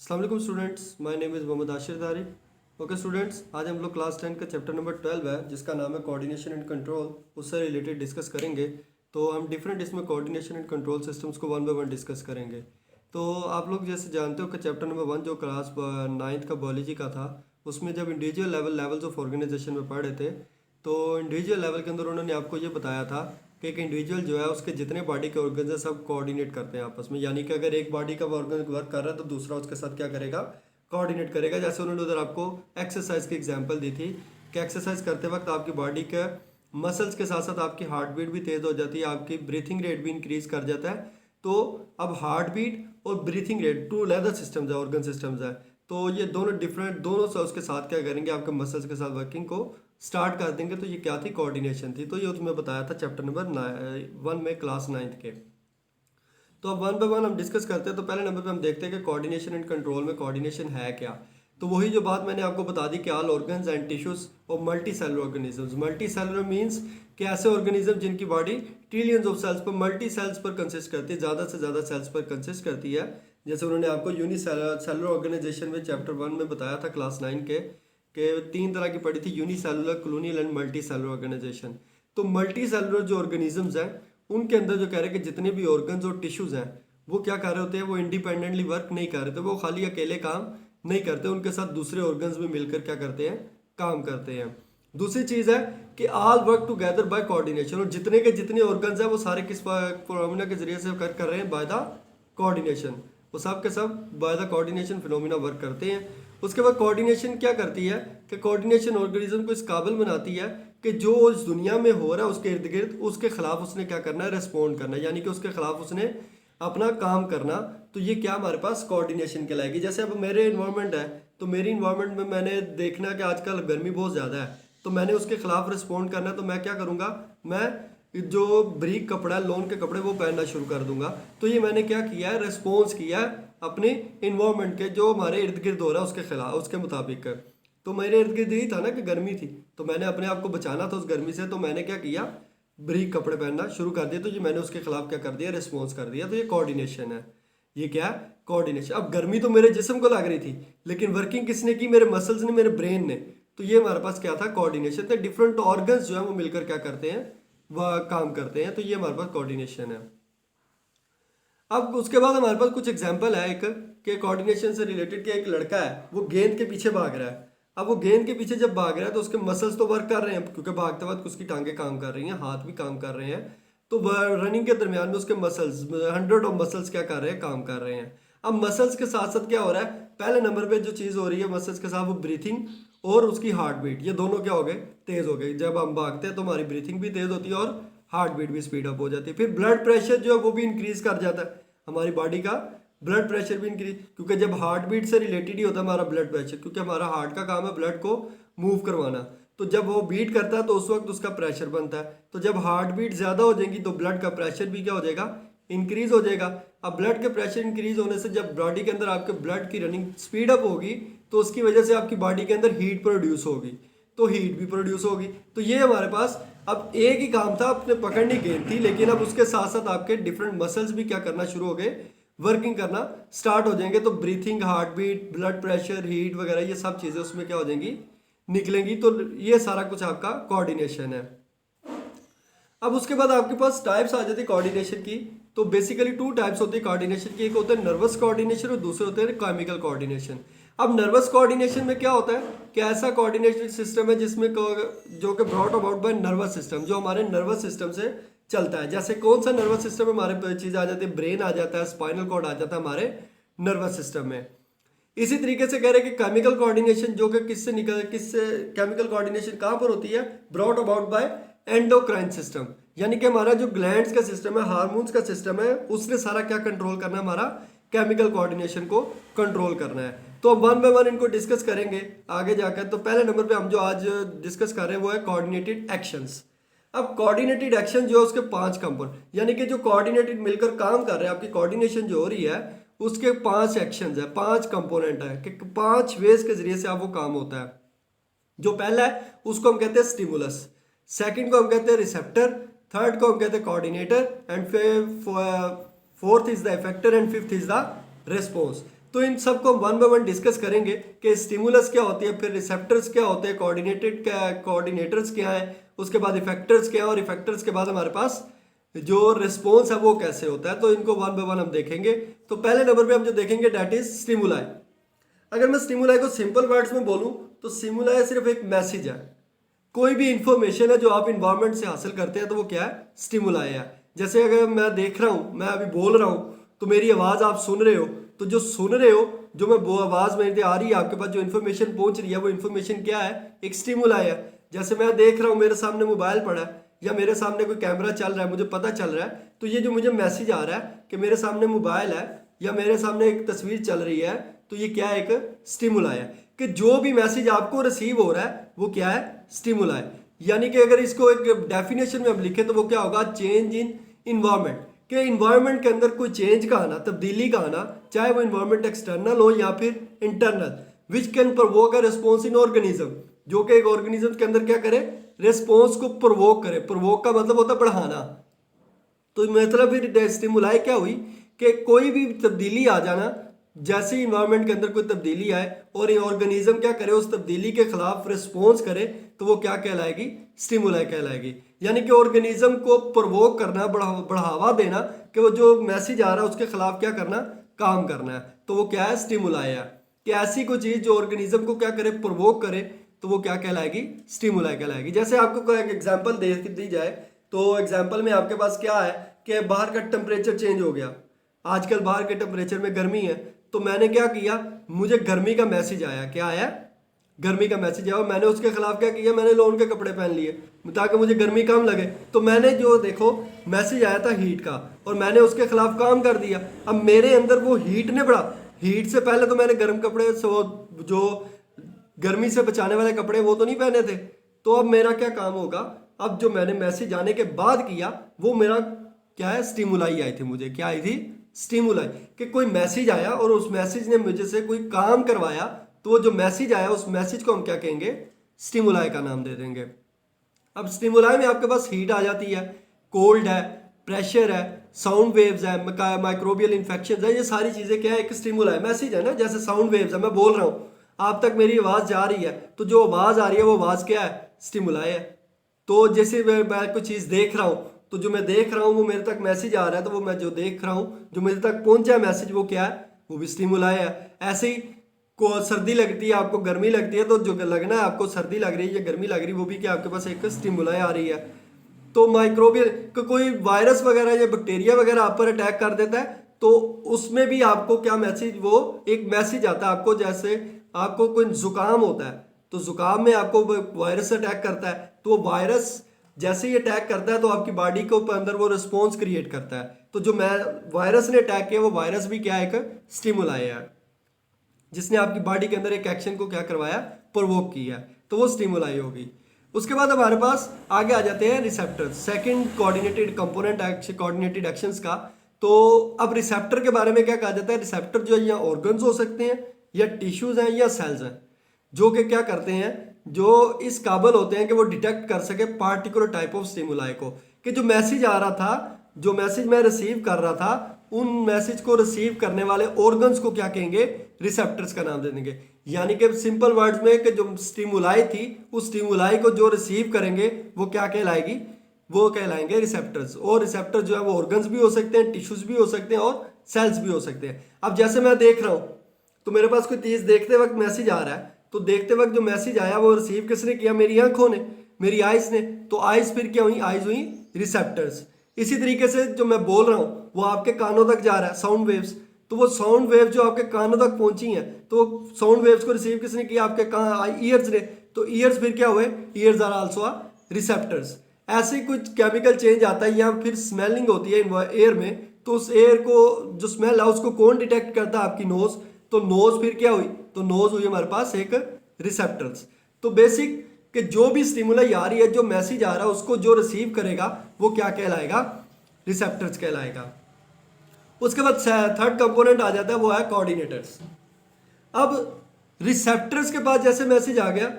अस्सलाम वालेकुम students, my name is Mohammad Ashir Dari. Okay students, आज हम लोग क्लास 10 का चैप्टर नंबर 12 है जिसका नाम है कोऑर्डिनेशन एंड कंट्रोल, उससे रिलेटेड डिस्कस करेंगे। तो हम डिफरेंट इसमें कोऑर्डिनेशन एंड कंट्रोल सिस्टम्स को वन बाय वन डिस्कस करेंगे। तो आप लोग जैसे जानते हो कि चैप्टर नंबर 1 जो क्लास 9th का बायोलॉजी का था, उसमें जब इंडिविजुअल लेवल्स ऑफ ऑर्गेनाइजेशन में पढ़ रहे थे तो इंडिविजुअल लेवल के अंदर उन्होंने आपको ये बताया था कि एक इंडिविजुअल जो है उसके जितने बॉडी के ऑर्गन्स हैं सब कोऑर्डिनेट करते हैं आपस में। यानी कि अगर एक बॉडी का ऑर्गन वर्क कर रहा है तो दूसरा उसके साथ क्या करेगा, कोऑर्डिनेट करेगा। जैसे उन्होंने उधर आपको एक्सरसाइज की एग्जांपल दी थी कि एक्सरसाइज करते वक्त आपकी बॉडी के मसल्स के साथ साथ आपकी हार्ट बीट भी तेज़ हो जाती है, आपकी ब्रीथिंग रेट भी इंक्रीज कर जाता है। तो अब हार्ट बीट और breathing rate together systems है, ऑर्गन सिस्टम्स है, तो ये दोनों डिफरेंट, दोनों से उसके साथ क्या करेंगे, आपके मसल्स के साथ वर्किंग को स्टार्ट कर देंगे। तो ये क्या थी, कोऑर्डिनेशन थी। तो ये तुम्हें बताया था चैप्टर नंबर 1 में क्लास 9th के। तो अब वन बाय वन हम डिस्कस करते हैं। तो पहले नंबर पे हम देखते हैं कि कोऑर्डिनेशन एंड कंट्रोल में कोऑर्डिनेशन है क्या। तो वही जो बात मैंने आपको बता दी कि ऑल ऑर्गन्स एंड टिश्यूज और multi cellular organisms. Multi cellular means कि ऐसे ऑर्गेनिज्म जिनकी बॉडी ट्रिलियंस ऑफ सेल्स पर, मल्टी सेल्स पर कंसिस्ट करती है, ज़्यादा से ज़्यादा सेल्स पर कंसिस्ट करती है। जैसे उन्होंने आपको यूनिसेलुलर ऑर्गेनाइजेशन में चैप्टर 1 में बताया था क्लास 9 के कि 3 तरह की पढ़ी थी, unicellular, colonial and multi cellular organization. तो मल्टी सेलुलर जो ऑर्गेनिजम्स हैं उनके अंदर जो कह रहे हैं कि जितने भी ऑर्गन्स और टिश्यूज हैं वो क्या कर रहे होते हैं, वो इंडिपेंडेंटली वर्क नहीं कर रहे थे, वो खाली अकेले काम नहीं करते, उनके साथ दूसरे ऑर्गन्स भी मिलकर क्या करते हैं, काम करते हैं। दूसरी चीज़ है कि all work together by coordination, और जितने के जितने ऑर्गन्स हैं वो सारे किस फिनोमिना के जरिए से कर रहे हैं, बाय द कोऑर्डिनेशन। वो सब के सब by the coordination phenomena work करते हैं। उसके बाद कोऑर्डिनेशन क्या करती है कि कोऑर्डिनेशन ऑर्गेनिज्म को इस काबिल बनाती है कि जो इस दुनिया में हो रहा है उसके इर्द गिर्द, उसके खिलाफ उसने क्या करना है, रिस्पॉन्ड करना है, यानी कि उसके खिलाफ उसने अपना काम करना। तो ये क्या हमारे पास कोऑर्डिनेशन कहलाएगी। जैसे अब मेरे इन्वायरमेंट है, तो मेरी इन्वायरमेंट में मैंने देखना कि आजकल गर्मी बहुत ज़्यादा है, तो मैंने उसके खिलाफ रिस्पॉन्ड करना है। तो मैं क्या करूँगा, मैं जो ब्रीक कपड़ा है, लोन के कपड़े, वो पहनना शुरू कर दूंगा। तो ये मैंने क्या किया है, रिस्पॉन्स किया है अपने इन्वायरमेंट के, जो हमारे इर्द गिर्द हो रहा है उसके खिलाफ, उसके मुताबिक। तो मेरे इर्द गिर्द यही था ना कि गर्मी थी, तो मैंने अपने आप को बचाना था उस गर्मी से, तो मैंने क्या किया, ब्रीक कपड़े पहनना शुरू कर दिया। तो ये मैंने उसके खिलाफ क्या कर दिया, रिस्पॉन्स कर दिया। तो ये कोऑर्डिनेशन है। ये क्या है, कोऑर्डिनेशन। अब गर्मी तो मेरे जिस्म को लग रही थी, लेकिन वर्किंग किसने की, मेरे मसल्स ने, मेरे ब्रेन ने। तो ये हमारे पास क्या था, कोऑर्डिनेशन। तो डिफरेंट ऑर्गन्स जो है वो मिलकर क्या करते हैं, वह काम करते हैं। तो ये हमारे पास कोऑर्डिनेशन है। अब उसके बाद हमारे पास कुछ एग्जांपल है एक के कोऑर्डिनेशन से रिलेटेड, कि एक लड़का है वो गेंद के पीछे भाग रहा है। अब वो गेंद के पीछे जब भाग रहा है तो उसके मसल्स तो वर्क कर रहे हैं, क्योंकि भागते वक्त उसकी टांगें काम कर रही हैं, हाथ भी काम कर रहे हैं। तो रनिंग के दरमियान में उसके मसल्स, 100 ऑफ मसल्स क्या कर रहे हैं, काम कर रहे हैं। अब मसल्स के साथ साथ क्या हो रहा है, पहले नंबर पे जो चीज़ हो रही है मसल्स के साथ, वो ब्रीथिंग और उसकी हार्ट बीट, ये दोनों क्या हो गए, तेज़ हो गए। जब हम भागते हैं तो हमारी ब्रीथिंग भी तेज़ होती है और हार्ट बीट भी स्पीड अप हो जाती है। फिर ब्लड प्रेशर जो है वो भी इंक्रीज कर जाता है, हमारी बॉडी का ब्लड प्रेशर भी इंक्रीज, क्योंकि जब हार्ट बीट से रिलेटेड ही होता है हमारा ब्लड प्रेशर, क्योंकि हमारा हार्ट का काम है ब्लड को मूव करवाना। तो जब वो बीट करता है तो उस वक्त उसका प्रेशर बनता है। तो जब हार्ट बीट ज़्यादा हो जाएगी तो ब्लड का प्रेशर भी क्या हो जाएगा, इंक्रीज हो जाएगा। अब ब्लड के प्रेशर इंक्रीज होने से जब बॉडी के अंदर आपके ब्लड की रनिंग स्पीड अप होगी तो उसकी वजह से आपकी बॉडी के अंदर हीट प्रोड्यूस होगी, तो हीट भी प्रोड्यूस होगी। तो ये हमारे पास अब एक ही काम था, अपने पकड़नी गेंद थी, लेकिन अब उसके साथ साथ आपके डिफरेंट मसल्स भी क्या करना शुरू हो गए, वर्किंग करना स्टार्ट हो जाएंगे। तो breathing, heart beat, blood pressure, heat वगैरह ये सब चीज़ें उसमें क्या हो जाएंगी, निकलेंगी। तो ये सारा कुछ आपका कोऑर्डिनेशन है। अब उसके बाद आपके पास टाइप्स आ जाती है कोऑर्डिनेशन की। तो बेसिकली 2 टाइप्स होती है कोऑर्डिनेशन की, एक होता है नर्वस कोऑर्डिनेशन और दूसरे होते हैं केमिकल कोऑर्डिनेशन। अब नर्वस कोऑर्डिनेशन में क्या होता है कि ऐसा कोऑर्डिनेशन सिस्टम है जिसमें जो कि brought about by nervous system, जो हमारे नर्वस सिस्टम से चलता है। जैसे कौन सा नर्वस सिस्टम हमारे चीज़ आ जाती है, ब्रेन आ जाता है, स्पाइनल कॉर्ड आ जाता है हमारे नर्वस सिस्टम में। इसी तरीके से कह रहे हैं कि केमिकल कोऑर्डिनेशन जो कि किससे केमिकल कोऑर्डिनेशन कहाँ पर होती है, brought about by endocrine system, यानी कि हमारा जो ग्लैंड्स का सिस्टम है, हार्मोन्स का सिस्टम है, उसने सारा क्या कंट्रोल करना है, हमारा केमिकल कोऑर्डिनेशन को कंट्रोल करना है। तो अब वन बाय वन इनको डिस्कस करेंगे आगे जाकर। तो पहले नंबर पे हम जो आज डिस्कस कर रहे हैं वो है कोऑर्डिनेटेड एक्शंस। अब कोऑर्डिनेटेड एक्शन जो है उसके 5 कंपोनेंट, यानी कि जो कोऑर्डिनेटेड मिलकर काम कर रहे हैं, आपकी कोऑर्डिनेशन जो हो रही है उसके 5 एक्शंस है, 5 कंपोनेंट है, कि 5 वेज के जरिए से आप वो काम होता है। जो पहला है उसको हम कहते हैं स्टिमुलस, सेकंड को हम कहते हैं रिसेप्टर, थर्ड को हम कहते हैं coordinator, and fourth is the effector, and fifth is the response. तो इन सबको हम वन बाय वन डिस्कस करेंगे कि स्टिमुलस क्या होती है, फिर रिसेप्टर्स क्या होते हैं, कोऑर्डिनेटर्स क्या है, उसके बाद इफेक्टर्स क्या है, और इफेक्टर्स के बाद हमारे पास जो रिस्पॉन्स है वो कैसे होता है। तो इनको वन बाय वन हम देखेंगे। तो पहले नंबर पे हम जो देखेंगे डेट इज स्टिमुलाई। अगर मैं स्टिमुलाई को सिंपल वर्ड्स में बोलूं तो स्टिमुलाई सिर्फ एक मैसेज है। कोई भी इंफॉर्मेशन है जो आप इन्वायरमेंट से हासिल करते हैं तो वो क्या है, स्टिमुलाई है। जैसे अगर मैं देख रहा हूँ, मैं अभी बोल रहा हूँ तो मेरी आवाज़ आप सुन रहे हो, तो जो सुन रहे हो, जो मैं वो आवाज़ मेरी आ रही है आपके पास, जो इन्फॉर्मेशन पहुंच रही है वो इन्फॉर्मेशन क्या है, एक स्टिमुलाई है। जैसे मैं देख रहा हूँ मेरे सामने मोबाइल पड़ा है या मेरे सामने कोई कैमरा चल रहा है, मुझे पता चल रहा है, तो ये जो मुझे मैसेज आ रहा है कि मेरे सामने मोबाइल है या मेरे सामने एक तस्वीर चल रही है, तो ये क्या है, एक स्टिमुलाई है। कि जो भी मैसेज आपको रिसीव हो रहा है वो क्या है, स्टिमुलाई। यानी कि अगर इसको एक डेफिनेशन में हम लिखें तो वो क्या होगा, चेंज इन इन्वायरमेंट। कि इन्वायरमेंट के अंदर कोई चेंज का आना, तब्दीली का आना, चाहे वो इन्वायरमेंट एक्सटर्नल हो या फिर internal, which can provoke a response in organism, जो कि एक ऑर्गेनिज्म के अंदर क्या करे, रिस्पॉन्स को प्रोवोक करे। प्रोवोक का मतलब होता है बढ़ाना। तो मतलब फिर स्टिमुलाई क्या हुई कि कोई भी तब्दीली आ जाना, जैसे इन्वायरमेंट के अंदर कोई तब्दीली आए और ये ऑर्गेनिज्म क्या करे, उस तब्दीली के खिलाफ रिस्पॉन्स करे, तो वो क्या कहलाएगी, स्टिमुलाई कहलाएगी। यानी कि ऑर्गेनिज्म को प्रोवोक करना, बढ़ावा देना, कि वो जो मैसेज आ रहा है उसके खिलाफ क्या करना, काम करना है, तो वो क्या है, स्टिमुलाई है। कि ऐसी कोई चीज़ जो ऑर्गेनिज्म को क्या करे, प्रोवोक करे, तो वो क्या कहलाएगी, स्टिमुलाई कहलाएगी। जैसे आपको कोई एक एग्जाम्पल दे दी जाए, तो एग्जाम्पल में आपके पास क्या है कि बाहर का टेम्परेचर चेंज हो गया, आजकल बाहर के टेम्परेचर में गर्मी है, तो मैंने क्या किया, मुझे गर्मी का मैसेज आया, क्या आया, गर्मी का मैसेज आया, मैंने उसके खिलाफ क्या किया, मैंने लोन के कपड़े पहन लिए ताकि मुझे गर्मी कम लगे। तो मैंने जो देखो मैसेज आया था हीट का, और मैंने उसके खिलाफ काम कर दिया। अब मेरे अंदर वो हीट ने बढ़ा, हीट से पहले तो मैंने गर्म कपड़े, जो गर्मी से बचाने वाले कपड़े वो तो नहीं पहने थे। तो अब मेरा क्या काम होगा, अब जो मैंने मैसेज आने के बाद किया वो मेरा क्या है, स्टिमुलाई आई थी, मुझे क्या आई थी, स्टिमुलाई। कि कोई मैसेज आया और उस मैसेज ने मुझे से कोई काम करवाया, तो वो जो मैसेज आया उस मैसेज को हम क्या कहेंगे, स्टिमुलाई का नाम दे देंगे। अब स्टिमुलाई में आपके पास हीट आ जाती है, कोल्ड है, प्रेशर है, साउंड वेव्स है, माइक्रोबियल इन्फेक्शन है, ये सारी चीज़ें क्या है, एक स्टिमुलाई मैसेज है ना। जैसे साउंड वेव्स है, मैं बोल रहा हूँ, आप तक मेरी आवाज़ जा रही है, तो जो आवाज़ आ रही है वो आवाज़ क्या है, स्टिमुलाई है। तो जैसे मैं कोई चीज़ देख रहा हूँ, तो जो मैं देख रहा हूँ वो मेरे तक मैसेज आ रहा है, तो वो मैं जो देख रहा हूँ, जो मेरे तक पहुँचा है मैसेज, वो क्या है, वो भी स्टिमुलाई है। ऐसे ही को सर्दी लगती है, आपको गर्मी लगती है, तो जो लगना है आपको सर्दी लग रही है या गर्मी लग रही है, वो भी क्या आपके पास एक स्टिमुलाई आ रही है। तो माइक्रोबियल कोई वायरस वगैरह या बैक्टीरिया वगैरह आप पर अटैक कर देता है, तो उसमें भी आपको क्या मैसेज, वो एक मैसेज आता है आपको। जैसे आपको कोई जुकाम होता है, तो जुकाम में आपको वायरस अटैक करता है, तो वायरस जैसे ही अटैक करता है तो आपकी बॉडी को अंदर वो रिस्पॉन्स क्रिएट करता है। तो जो वायरस ने अटैक किया, वो वायरस भी क्या है, एक स्टिमुलाई है, जिसने आपकी बॉडी के अंदर एक एक्शन को क्या करवाया, प्रोवोक किया, तो वो स्टिमुलाई होगी। उसके बाद हमारे पास आगे आ जाते हैं receptors, second coordinated component coordinated actions का। तो अब रिसेप्टर के बारे में क्या कहा जाता है, रिसेप्टर जो है या ऑर्गन्स हो सकते हैं या टिश्यूज हैं या सेल्स हैं, जो कि क्या करते हैं, जो इस काबिल होते हैं कि वो डिटेक्ट कर सके पार्टिकुलर टाइप ऑफ स्टिमुलाई को। कि जो मैसेज आ रहा था, जो मैसेज मैं रिसीव कर रहा था, उन मैसेज को रिसीव करने वाले ऑर्गन्स को क्या कहेंगे, रिसेप्टर्स का नाम दे देंगे। यानी कि सिंपल वर्ड्स में कि जो स्टिमुलाई थी, उस स्टिमुलाई को जो रिसीव करेंगे वो क्या कहलाएगी, वो कहलाएंगे रिसेप्टर्स। और रिसेप्टर जो है वो ऑर्गन्स भी हो सकते हैं, टिश्यूज भी हो सकते हैं और सेल्स भी हो सकते हैं। अब जैसे मैं देख रहा हूँ, तो मेरे पास कोई चीज़ देखते वक्त मैसेज आ रहा है, तो देखते वक्त जो मैसेज आया वो रिसीव किसने किया, मेरी आंखों ने, मेरी आइज ने। तो आइज फिर क्या हुई, आइज हुई रिसेप्टर्स। इसी तरीके से जो मैं बोल रहा हूँ वो आपके कानों तक जा रहा है, साउंड वेव्स, तो वो साउंड वेव जो आपके कानों तक पहुंची हैं, तो साउंड वेव्स को रिसीव किसने किया, आपके ईयर्स ने। तो ईयर्स फिर क्या हुए, ईयर्स आर आल्सो रिसेप्टर्स। ऐसे कुछ केमिकल चेंज आता है या फिर स्मेलिंग होती है एयर में, तो उस एयर को जो स्मेल है उसको कौन डिटेक्ट करता है, आपकी नोज। तो नोज फिर क्या हुई, तो नोज हुई हमारे पास एक रिसेप्टर्स। तो बेसिक कि जो भी स्टिमुलाई आ रही है, जो मैसेज आ रहा है, उसको जो रिसीव करेगा वो क्या कहलाएगा, रिसेप्टर्स कहलाएगा। उसके बाद थर्ड कंपोनेंट आ जाता है, वो है कोऑर्डिनेटर्स। अब रिसेप्टर्स के बाद जैसे मैसेज आ गया,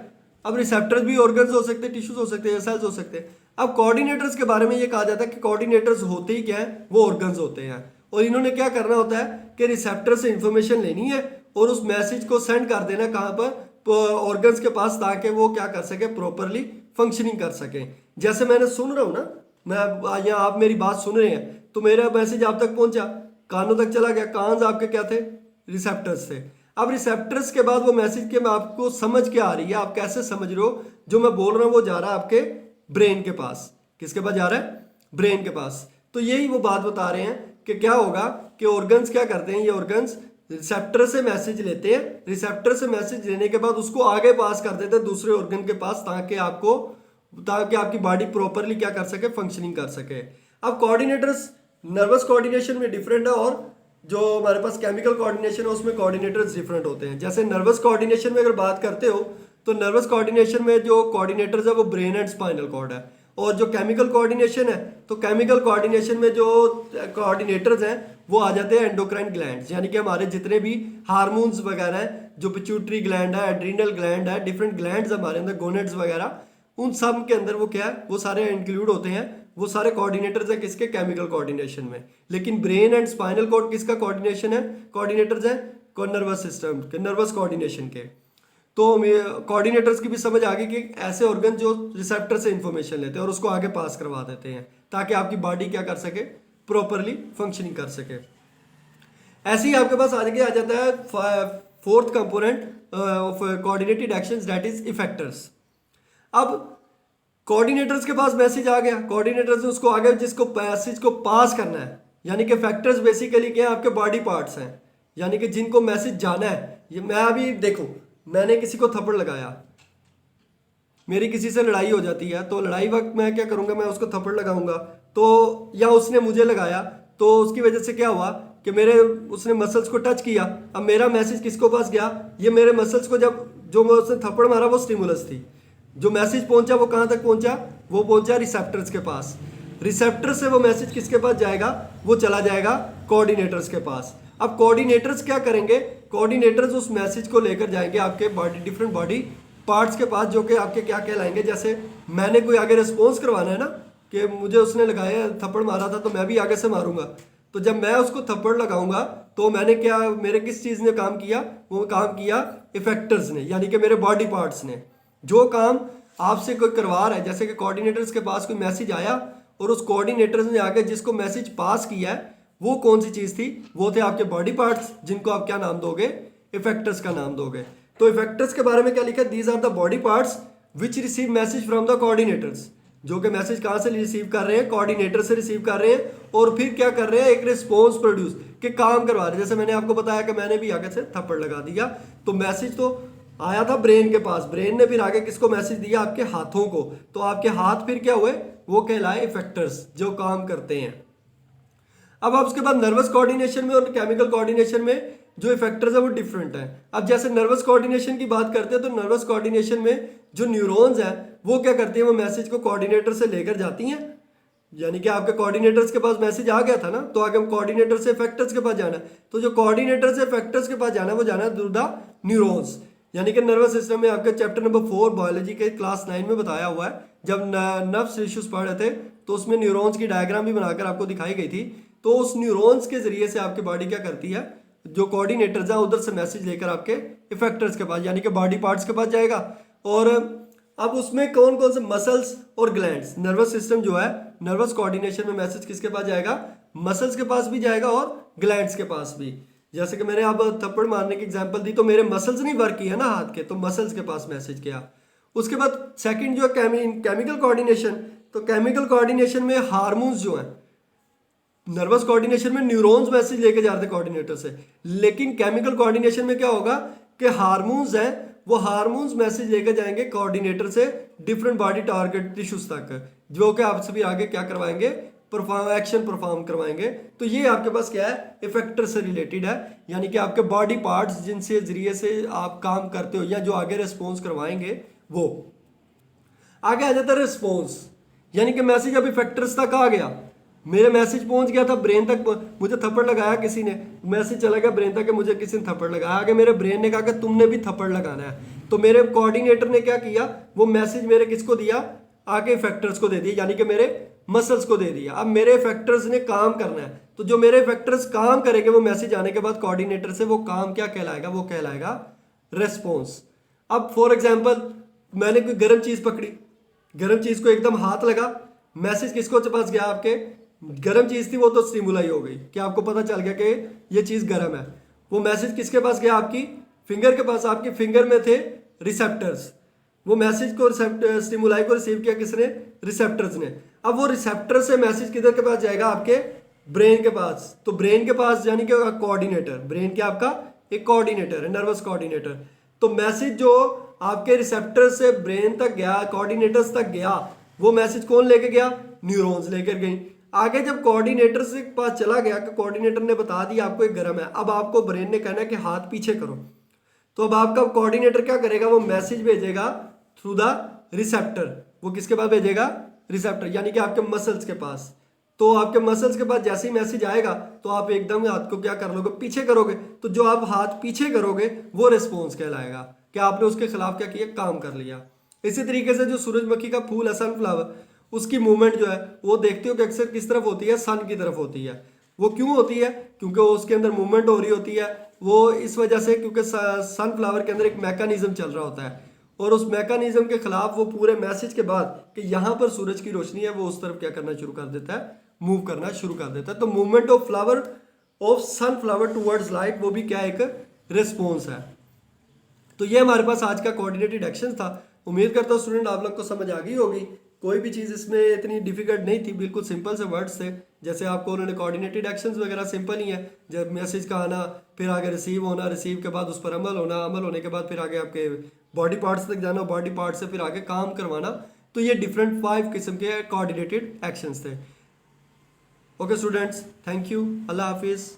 अब रिसेप्टर्स भी ऑर्गन्स हो सकते हैं, टिश्यूज हो सकते हैं, सेल्स हो सकते हैं। अब कोऑर्डिनेटर्स के बारे में ये कहा जाता है कि कोऑर्डिनेटर्स होते ही क्या है, वो ऑर्गन्स होते हैं। और इन्होंने क्या करना होता है कि रिसेप्टर से इंफॉर्मेशन लेनी है और उस मैसेज को सेंड कर देना कहाँ पर, ऑर्गन्स के पास, ताकि वो क्या कर सके, प्रॉपरली फंक्शनिंग कर सके। जैसे मैंने सुन रहा हूँ ना, मैं या आप मेरी बात सुन रहे हैं, तो मेरा मैसेज आप तक पहुंचा, कानों तक चला गया, कान आपके क्या थे, रिसेप्टर्स थे। अब रिसेप्टर्स के बाद वो मैसेज के आपको समझ के आ रही है, आप कैसे समझ रहे हो, जो मैं बोल रहा हूँ वो जा रहा है आपके ब्रेन के पास। किसके पास जा रहा है, ब्रेन के पास। तो यही वो बात बता रहे हैं कि क्या होगा कि ऑर्गन्स क्या करते हैं, ये ऑर्गन्स रिसेप्टर से मैसेज लेते हैं, रिसेप्टर से मैसेज लेने के बाद उसको आगे पास कर देते हैं दूसरे ऑर्गन के पास, ताकि आपकी बॉडी प्रॉपरली क्या कर सके, फंक्शनिंग कर सके। अब कोऑर्डिनेटर्स नर्वस कोऑर्डिनेशन में डिफरेंट है, और जो हमारे पास केमिकल कोऑर्डिनेशन है उसमें कोऑर्डिनेटर्स डिफरेंट होते हैं। जैसे नर्वस कोऑर्डिनेशन में अगर बात करते हो तो नर्वस कोऑर्डिनेशन में जो कोऑर्डिनेटर्स है वो ब्रेन एंड स्पाइनल कॉर्ड है, और जो केमिकल कोऑर्डिनेशन है तो केमिकल कोऑर्डिनेशन में जो कोऑर्डिनेटर्स हैं वो आ जाते हैं एंडोक्राइन ग्लैंड्स, यानी कि हमारे जितने भी हार्मोन्स वगैरह हैं, जो पिट्यूटरी ग्लैंड है, एड्रीनल ग्लैंड है, डिफरेंट ग्लैंड्स हमारे अंदर, गोनेड्स वगैरह, उन सब के अंदर वो क्या है, वो सारे इंक्लूड होते हैं, वो सारे कोऑर्डिनेटर्स हैं किसके, केमिकल कोऑर्डिनेशन में। लेकिन ब्रेन एंड स्पाइनल कॉर्ड किसका कोऑर्डिनेशन है, कोऑर्डिनेटर्स हैं नर्वस सिस्टम के, नर्वस कोऑर्डिनेशन के। तो कोऑर्डिनेटर्स की भी समझ आ गई कि ऐसे ऑर्गन जो रिसेप्टर से इंफॉर्मेशन लेते हैं और उसको आगे पास करवा देते हैं, ताकि आपकी बॉडी क्या कर सके, प्रॉपरली फंक्शनिंग कर सके। ऐसे ही आपके पास आगे आ जाता है fourth component of coordinated actions, that is effectors. अब कोऑर्डिनेटर्स के पास मैसेज आ गया, कोऑर्डिनेटर्स ने उसको आगे जिसको मैसेज को पास करना है, यानी कि फैक्टर्स बेसिकली क्या है, आपके बॉडी पार्ट्स हैं, यानी कि जिनको मैसेज जाना है। ये मैं अभी देखो, मैंने किसी को थप्पड़ लगाया, मेरी किसी से लड़ाई हो जाती है, तो लड़ाई वक्त मैं क्या करूंगा, मैं उसको थप्पड़ लगाऊंगा, तो या उसने मुझे लगाया, तो उसकी वजह से क्या हुआ कि उसने मसल्स को टच किया। अब मेरा मैसेज किसको पास गया, ये मेरे मसल्स को, जब जो मैं उसने थप्पड़ मारा वो स्टिमुलस थी, जो मैसेज पहुंचा वो कहां तक पहुंचा, वो पहुंचा रिसेप्टर्स के पास। रिसेप्टर से वो मैसेज किसके पास जाएगा, वो चला जाएगा कोऑर्डिनेटर्स के पास। अब कोऑर्डिनेटर्स क्या करेंगे, कोऑर्डिनेटर्स उस मैसेज को लेकर जाएंगे आपके बॉडी, डिफरेंट बॉडी पार्ट्स के पास, जो कि आपके क्या कहलाएंगे, जैसे मैंने कोई आगे रिस्पॉन्स करवाना है ना, कि मुझे उसने लगाया, थप्पड़ मारा था, तो मैं भी आगे से मारूंगा। तो जब मैं उसको थप्पड़ लगाऊंगा तो मैंने क्या, मेरे किस चीज़ ने काम किया, वो काम किया इफेक्टर्स ने, यानी कि मेरे बॉडी पार्ट्स ने। जो काम आपसे कोई करवा रहा है, जैसे कि कोऑर्डिनेटर्स के पास कोई मैसेज आया और उस कोऑर्डिनेटर्स ने आगे जिसको मैसेज पास किया है, वो कौन सी चीज़ थी, वो थे आपके बॉडी पार्ट्स, जिनको आप क्या नाम दोगे, इफेक्टर्स का नाम दोगे। तो इफेक्टर्स के बारे में क्या लिखा है, these are the body parts which receive message from the coordinators, जो कि मैसेज कहाँ से रिसीव कर रहे हैं, कोऑर्डिनेटर से रिसीव कर रहे हैं, और फिर क्या कर रहे हैं, एक रिस्पॉन्स प्रोड्यूस के काम करवा रहे हैं। जैसे मैंने आपको बताया कि मैंने भी आगे से थप्पड़ लगा दिया, तो मैसेज तो आया था ब्रेन के पास, ब्रेन ने फिर आगे किसको मैसेज दिया, आपके हाथों को, तो आपके हाथ फिर क्या हुए, वो कहलाए इफेक्टर्स, जो काम करते हैं। अब आप उसके बाद नर्वस कोऑर्डिनेशन में और केमिकल कोऑर्डिनेशन में जो इफेक्टर्स है वो डिफरेंट है। अब जैसे नर्वस कोऑर्डिनेशन की बात करते हैं, तो नर्वस कोऑर्डिनेशन में जो न्यूरॉन्स हैं वो क्या करती हैं, वो मैसेज को कोऑर्डिनेटर से लेकर जाती हैं, यानी कि आपके कोऑर्डिनेटर्स के पास मैसेज आ गया था ना, तो आगे हम कोऑर्डिनेटर से इफेक्टर्स के पास जाना है, तो जो कोऑर्डिनेटर से इफेक्टर्स के पास जाना है वो जाना है थ्रू द न्यूरॉन्स। यानी कि नर्वस सिस्टम में आपके चैप्टर नंबर 4 बायोलॉजी के क्लास 9 में बताया हुआ है, जब नर्व्स इश्यूज पढ़ रहे थे तो उसमें न्यूरॉन्स की डायग्राम भी बनाकर आपको दिखाई गई थी। तो उस न्यूरॉन्स के जरिए से आपकी बॉडी क्या करती है, जो कोऑर्डिनेटर्स हैं उधर से मैसेज लेकर आपके इफेक्टर्स के पास, यानी कि बॉडी पार्ट्स के पास जाएगा। और अब उसमें कौन कौन से मसल्स और ग्लैंड्स, नर्वस सिस्टम जो है, नर्वस कोऑर्डिनेशन में मैसेज किसके पास जाएगा, मसल्स के पास भी जाएगा और ग्लैंड्स के पास भी। जैसे कि मैंने अब थप्पड़ मारने की एग्जांपल दी, तो मेरे मसल्स नहीं वर्क किया ना हाथ के, तो मसल्स के पास मैसेज गया। उसके बाद सेकंड जो केमिकल कोऑर्डिनेशन, तो केमिकल कोऑर्डिनेशन में हार्मोन्स जो हैं, नर्वस कोऑर्डिनेशन में न्यूरॉन्स मैसेज लेके जाते हैं कोऑर्डिनेटर से, लेकिन केमिकल कोऑर्डिनेशन में क्या होगा कि हार्मोन्स हैं, वो हार्मोन्स मैसेज लेकर जाएंगे कोऑर्डिनेटर से डिफरेंट बॉडी टारगेट टिश्यूज तक, जो कि आपसे भी आगे क्या करवाएंगे, एक्शन परफॉर्म करवाएंगे। तो ये आपके पास क्या है, इफेक्टर से रिलेटेड है, यानी कि आपके बॉडी पार्ट्स जिनसे जरिए से आप काम करते हो या जो आगे रिस्पॉन्स करवाएंगे वो। आगे आ जाता है रिस्पॉन्स, यानी कि मैसेज अब इफेक्टर्स तक आ गया, मेरे मैसेज पहुंच गया था ब्रेन तक, मुझे थप्पड़ लगाया किसी ने, मैसेज चला गया ब्रेन तक कि मुझे किसी ने थप्पड़ लगाया, आगे मेरे ब्रेन ने कहा कि तुमने भी थप्पड़ लगाना है, तो मेरे कोऑर्डिनेटर ने क्या किया, वो मैसेज मेरे किसको दिया, आगे इफेक्टर्स को दे दिया, यानी कि मेरे मसल्स को दे दिया। अब मेरे इफेक्टर्स ने काम करना है, तो जो मेरे इफेक्टर्स काम करेंगे वो मैसेज आने के बाद कोऑर्डिनेटर से, वो काम क्या कहलाएगा, वो कहलाएगा रेस्पॉन्स। अब फॉर एग्जाम्पल मैंने कोई गर्म चीज पकड़ी, गर्म चीज को एकदम हाथ लगा, मैसेज किसको पास गया, आपके गर्म चीज थी वो तो स्टिमुलाई हो गई कि आपको पता चल गया कि ये चीज गर्म है। वो मैसेज किसके पास गया, आपकी फिंगर के पास, आपके फिंगर में थे रिसेप्टर्स, वो मैसेज को स्टिमुलाई को रिसीव किया किसने, रिसेप्टर्स ने। अब वो रिसेप्टर से मैसेज किधर के पास जाएगा, आपके ब्रेन के पास। तो ब्रेन के पास यानी कि कोऑर्डिनेटर, ब्रेन क्या आपका एक कोऑर्डिनेटर है, नर्वस कोऑर्डिनेटर। तो मैसेज जो आपके रिसेप्टर से ब्रेन तक गया, कोऑर्डिनेटर्स तक गया, वो मैसेज कौन लेके गया, न्यूरॉन्स लेकर गई। आगे जब कोऑर्डिनेटर से पास चला गया कि कोऑर्डिनेटर ने बता दिया आपको एक गर्म है, अब आपको ब्रेन ने कहना है कि हाथ पीछे करो। तो अब आपका कोऑर्डिनेटर क्या करेगा, वो मैसेज भेजेगा थ्रू द रिसेप्टर। वो किसके पास भेजेगा, रिसेप्टर, यानी कि आपके मसल्स के पास। तो आपके मसल्स के पास जैसे ही मैसेज आएगा तो आप एकदम हाथ को क्या कर लोगे, पीछे करोगे। तो जो आप हाथ पीछे करोगे वो रिस्पॉन्स कहलाएगा कि आपने उसके खिलाफ क्या किया, काम कर लिया। इसी तरीके से जो सूरजमुखी का फूल है, सनफ्लावर, उसकी मूवमेंट जो है वो देखते हो कि अक्सर किस तरफ होती है, सन की तरफ होती है। वो क्यों होती है, क्योंकि उसके अंदर मूवमेंट हो रही होती है। वो इस वजह से क्योंकि सनफ्लावर के अंदर एक मैकेनिज्म चल रहा होता है, और उस मैकेनिज्म के खिलाफ वो पूरे मैसेज के बाद कि यहाँ पर सूरज की रोशनी है, वो उस तरफ क्या करना शुरू कर देता है, मूव करना शुरू कर देता है। तो movement of flower of sunflower towards light, वो भी क्या एक रिस्पॉन्स है। तो ये हमारे पास आज का कोऑर्डिनेटेड एक्शन था। उम्मीद करता हूँ स्टूडेंट आप लोग को समझ आ गई होगी। कोई भी चीज़ इसमें इतनी डिफिकल्ट नहीं थी, बिल्कुल सिंपल से वर्ड्स थे। जैसे आपको उन्होंने कोऑर्डिनेटेड एक्शंस वगैरह सिंपल ही है, जब मैसेज का आना, फिर आगे रिसीव होना, रिसीव के बाद उस पर अमल होना, अमल होने के बाद फिर आगे आपके बॉडी पार्ट्स तक जाना, बॉडी पार्ट्स से फिर आगे काम करवाना। तो ये डिफरेंट 5 किस्म के कोऑर्डिनेटेड एक्शंस थे। ओके स्टूडेंट्स, थैंक यू, अल्लाह हाफिज़।